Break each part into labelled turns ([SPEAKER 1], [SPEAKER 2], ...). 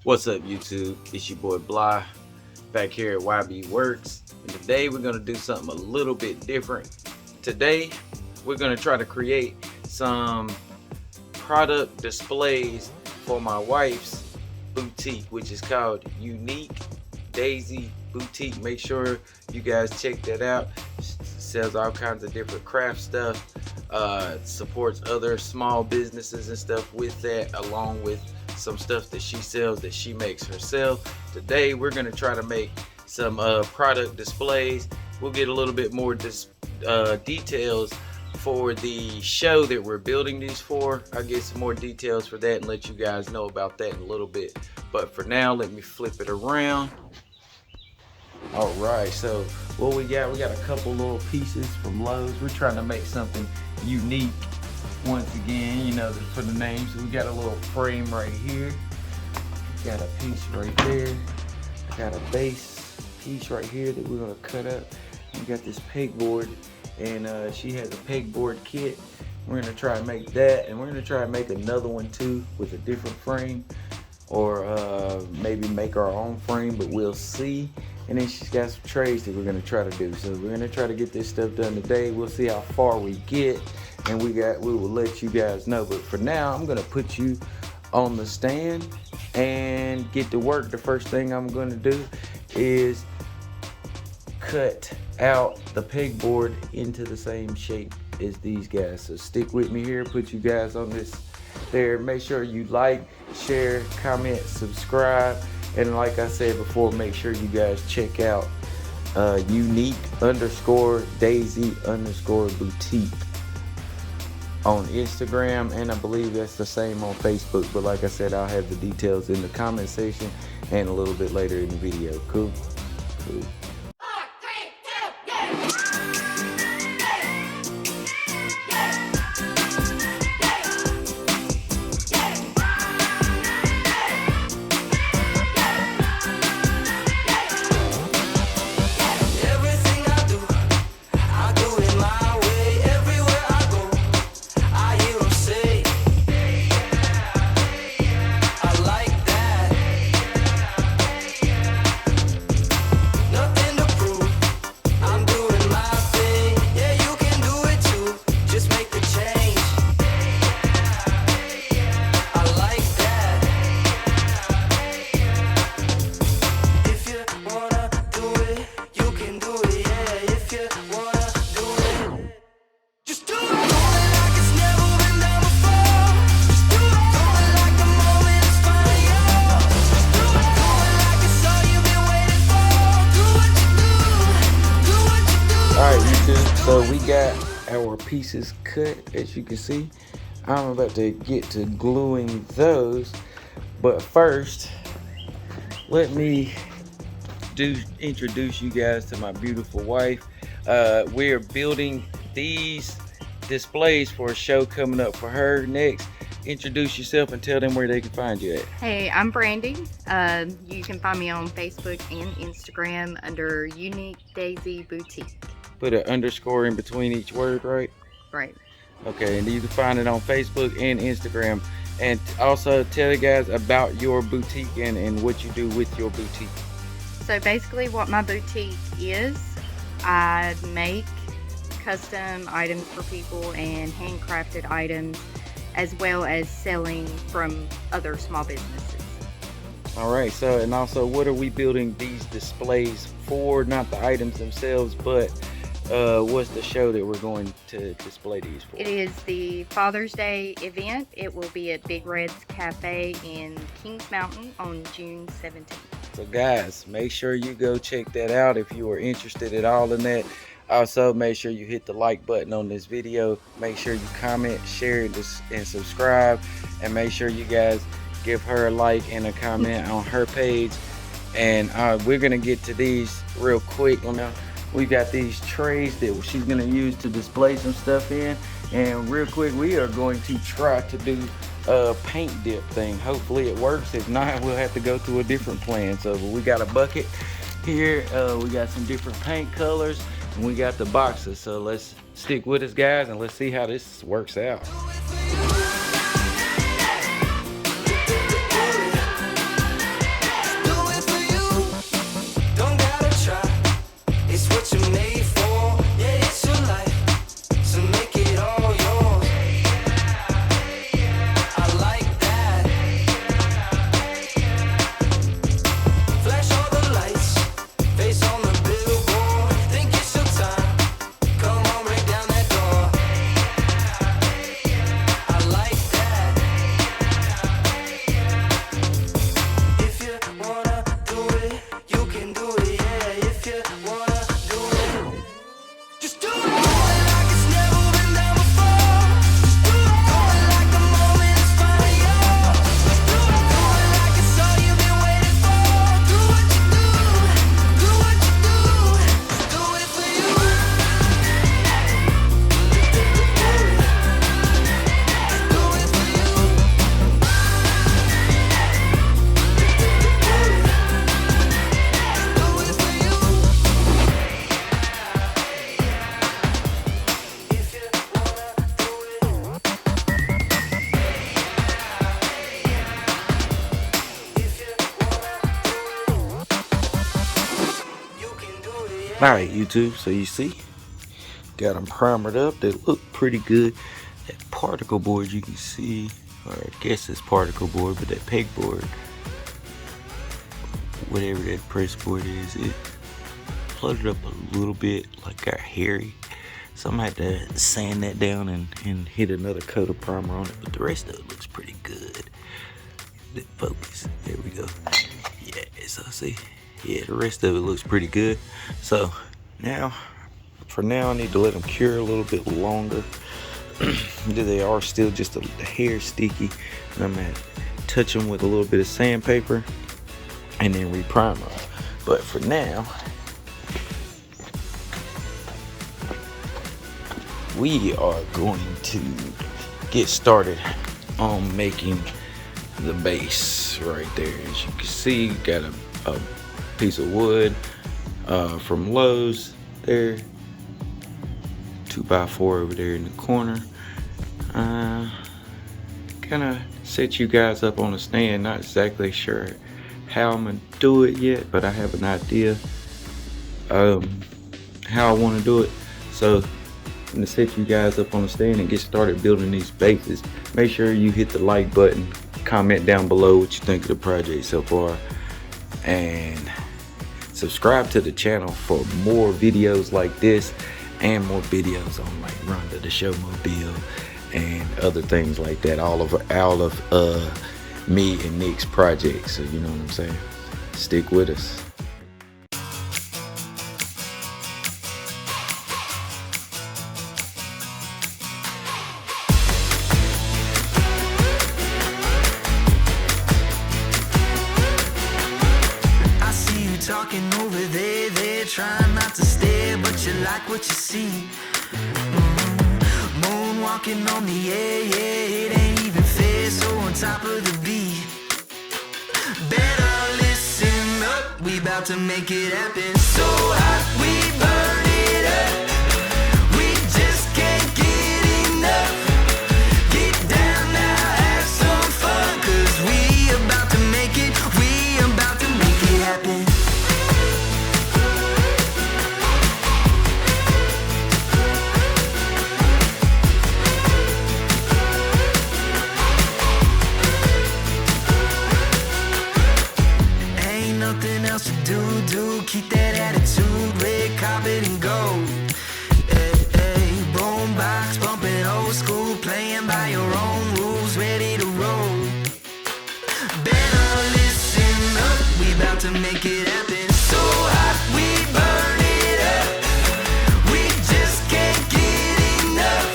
[SPEAKER 1] What's up, YouTube? It's your boy Bly back here at YB Works, and today we're gonna do something a little bit different. Today we're gonna try to create some product displays for my wife's boutique, which is called Unique Daisy Boutique. Make sure you guys check that out. Sells all kinds of different craft stuff, supports other small businesses and stuff with that, along with some stuff that she sells that she makes herself. Today we're going to try to make some product displays. We'll get a little bit more details for the show that we're building these for. I'll get some more details for that and let you guys know about that in a little bit. But for now, let me flip it around. All right, so what we got a couple little pieces from Lowe's. We're trying to make something unique once again, you know, for the name. So we got a little frame right here, got a piece right there, I got a base piece right here that we're gonna cut up. We got this pegboard, and she has a pegboard kit. We're gonna try and make that, and we're gonna try and make another one too with a different frame, or maybe make our own frame, but we'll see. And then she's got some trays that we're gonna try to do. So we're gonna try to get this stuff done today. We'll see how far we get, and we will let you guys know. But for now, I'm gonna put you on the stand and get to work. The first thing I'm gonna do is cut out the pegboard into the same shape as these guys. So stick with me here, put you guys on this there. Make sure you like, share, comment, subscribe. And like I said before, make sure you guys check out unique_daisy_boutique on Instagram, and I believe that's the same on Facebook. But like I said, I'll have the details in the comment section and a little bit later in the video. Cool? Cool. Alright, YouTube, so we got our pieces cut, as you can see. I'm about to get to gluing those, but first, let me introduce you guys to my beautiful wife. We are building these displays for a show coming up for her next. Introduce yourself and tell them where they can find you at.
[SPEAKER 2] Hey, I'm Brandy. You can find me on Facebook and Instagram under Unique Daisy Boutique.
[SPEAKER 1] Put an underscore in between each word, right?
[SPEAKER 2] Right.
[SPEAKER 1] Okay, and you can find it on Facebook and Instagram. And also tell the guys about your boutique and what you do with your boutique.
[SPEAKER 2] So basically what my boutique is, I make custom items for people and handcrafted items, as well as selling from other small businesses.
[SPEAKER 1] All right, so and also what are we building these displays for? Not the items themselves, but what's the show that we're going to display these for?
[SPEAKER 2] It is the Father's Day event. It will be at Big Red's Cafe in Kings Mountain on June 17th.
[SPEAKER 1] So guys, make sure you go check that out if you are interested at all in that. Also, make sure you hit the like button on this video. Make sure you comment, share, and subscribe. And make sure you guys give her a like and a comment on her page. And we're going to get to these real quick. We got these trays that she's going to use to display some stuff in. And real quick, we are going to try to do a paint dip thing. Hopefully it works. If not, we'll have to go through a different plan. So we got a bucket here. We got some different paint colors. And we got the boxes. So let's stick with us, guys, and let's see how this works out. Alright, YouTube, so you see, got them primered up. They look pretty good. That particle board you can see, or I guess it's particle board, but that pegboard, whatever that press board is, it flooded up a little bit, like got hairy. So I'm gonna have to sand that down and hit another coat of primer on it, but the rest of it looks pretty good. Focus, there we go. Yeah, so see, yeah, the rest of it looks pretty good. So now, for now, I need to let them cure a little bit longer. They are still just a hair sticky, and I'm gonna touch them with a little bit of sandpaper and then re-primer them. But for now, we are going to get started on making the base right there. As you can see, got a piece of wood from Lowe's there, 2x4 over there in the corner. Kind of set you guys up on a stand. Not exactly sure how I'm gonna do it yet, but I have an idea how I want to do it. So I'm gonna set you guys up on the stand and get started building these bases. Make sure you hit the like button, comment down below what you think of the project so far, and subscribe to the channel for more videos like this and more videos on like Rhonda the Showmobile and other things like that. All of me and Nick's projects. So you know what I'm saying? Stick with us.
[SPEAKER 3] Talking over there, they're trying not to stare, but you like what you see. Moonwalking on the air, yeah, it ain't even fair, so on top of the beat. Better listen up, we about to make it happen. So hot, we burn it up, we just can't get enough. Get down now, have some fun, cause we about to make it, we about to make it happen. Keep that attitude, red carpet and gold. Hey, hey, boombox bumping old school, playing by your own rules, ready to roll. Better listen up, we about to make it happen. So hot, we burn it up, we just can't get enough.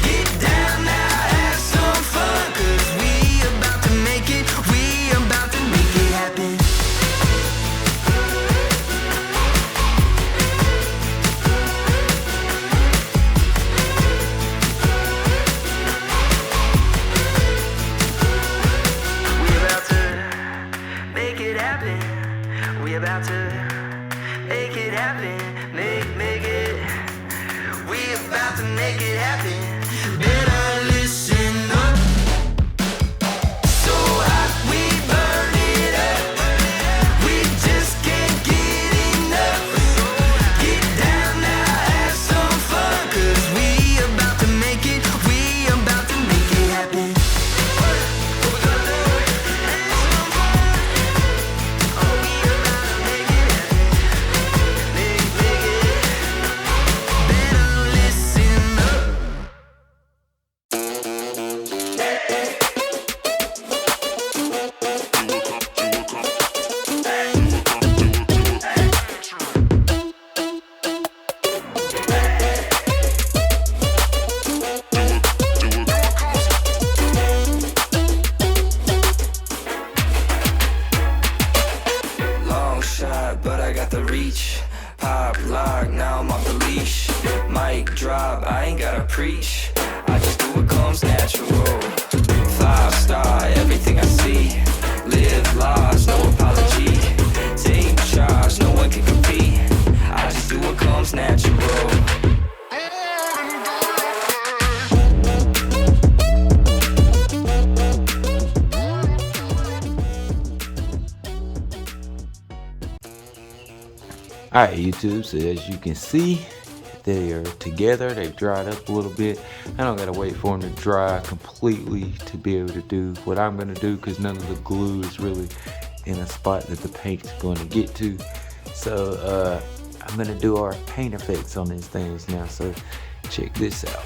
[SPEAKER 3] Get down now, have some fun, cause we about to make it, we about to make it happen. We about to make it happen, make it. We about to make it happen. Better listen up. So hot, we burn it up. We just can't get enough. Get down now, have some fun, cause we about to make it. We about to make it happen. But I got the reach. Pop, lock, now I'm off the leash. Mic drop, I ain't gotta preach. I just do what comes natural. 5-star, everything I see. Live large, no apology. Take charge, no one can compete. I just do what comes natural.
[SPEAKER 1] Alright YouTube, so as you can see, they are together. They've dried up a little bit. I don't gotta wait for them to dry completely to be able to do what I'm gonna do, because none of the glue is really in a spot that the paint's going to get to. So I'm gonna do our paint effects on these things now, so check this out.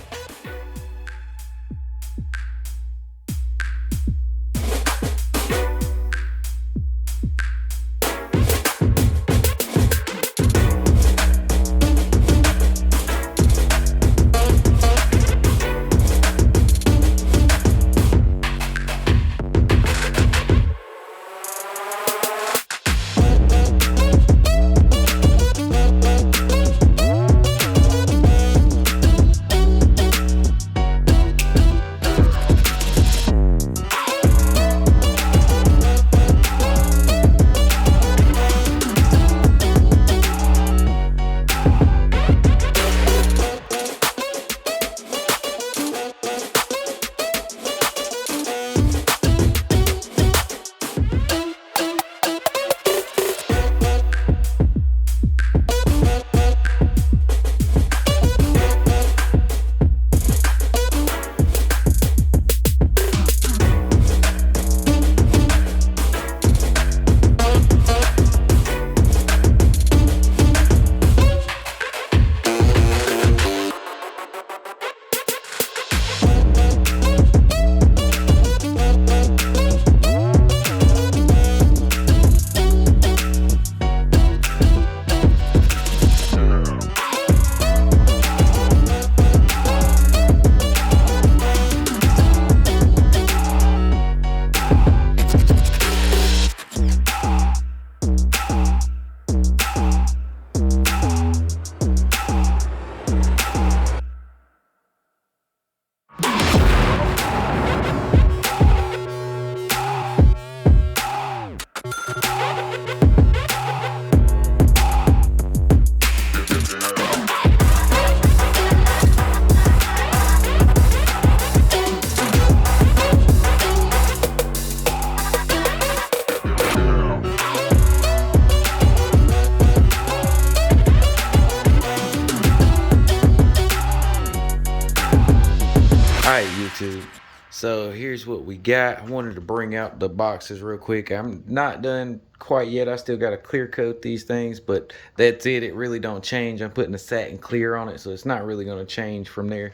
[SPEAKER 1] Alright YouTube, so here's what we got. I wanted to bring out the boxes real quick. I'm not done quite yet. I still got to clear coat these things, but that's it. It really don't change. I'm putting a satin clear on it, so it's not really going to change from there.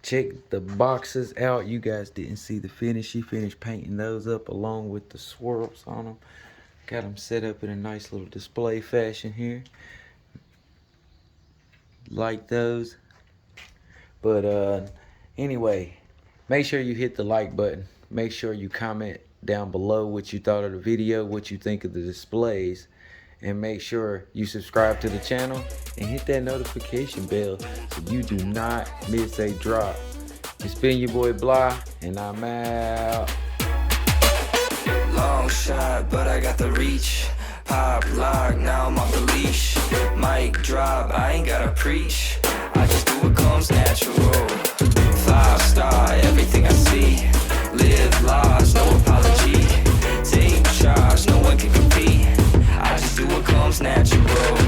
[SPEAKER 1] Check the boxes out. You guys didn't see the finish. She finished painting those up along with the swirls on them. Got them set up in a nice little display fashion here. Like those. But anyway, make sure you hit the like button. Make sure you comment down below what you thought of the video, what you think of the displays, and make sure you subscribe to the channel and hit that notification bell so you do not miss a drop. It's been your boy Bly, and I'm out.
[SPEAKER 3] Long shot, but I got the reach. Pop lock, now I'm off the leash. Mic drop, I ain't gotta preach. I just do what comes natural. 5-star, everything I see. Live large, no apology. Take charge, no one can compete. I just do what comes natural.